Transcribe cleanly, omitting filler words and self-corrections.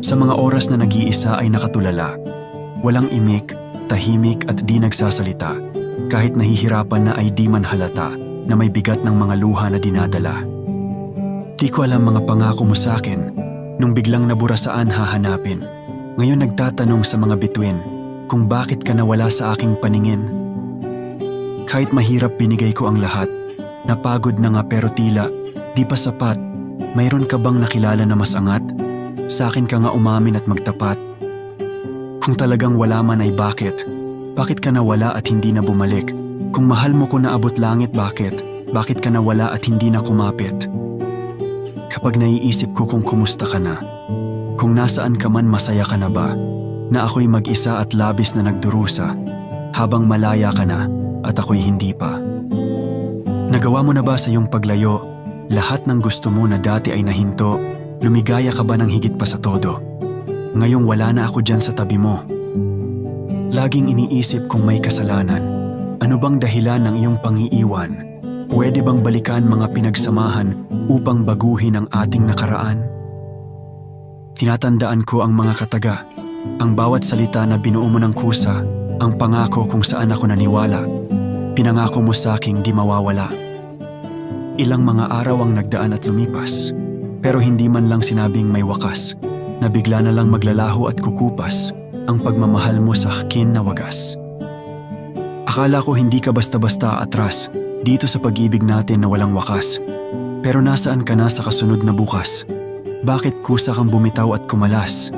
Sa mga oras na nag-iisa ay nakatulala. Walang imik, tahimik at di nagsasalita. Kahit nahihirapan na ay di man halata na may bigat ng mga luha na dinadala. Di ko alam mga pangako mo sa akin nung biglang nabura saan hahanapin. Ngayon nagtatanong sa mga bituin kung bakit ka nawala sa aking paningin. Kahit mahirap binigay ko ang lahat, napagod na nga pero tila di pa sapat. Mayroon ka bang nakilala na mas angat? Sa akin ka nga umamin at magtapat. Kung talagang wala man ay bakit? Bakit ka nawala at hindi na bumalik? Kung mahal mo ko na abot langit, bakit? Bakit ka nawala at hindi na kumapit? Kapag naiisip ko kung kumusta ka na, kung nasaan ka man masaya ka na ba, na ako'y mag-isa at labis na nagdurusa, habang malaya ka na at ako'y hindi pa. Nagawa mo na ba sa iyong paglayo, lahat ng gusto mo na dati ay nahinto? Lumigaya ka ba ng higit pa sa todo? Ngayong wala na ako dyan sa tabi mo. Laging iniisip kung may kasalanan. Ano bang dahilan ng iyong pangiiwan? Pwede bang balikan mga pinagsamahan upang baguhin ang ating nakaraan? Tinatandaan ko ang mga kataga, ang bawat salita na binuo mo ng kusa, ang pangako kung saan ako naniwala. Pinangako mo sa aking di mawawala. Ilang mga araw ang nagdaan at lumipas. Pero hindi man lang sinabing may wakas, na bigla na lang maglalaho at kukupas ang pagmamahal mo sa akin na wagas. Akala ko hindi ka basta-basta atras dito sa pag-ibig natin na walang wakas. Pero nasaan ka na sa kasunod na bukas? Bakit kusa kang bumitaw at kumalas?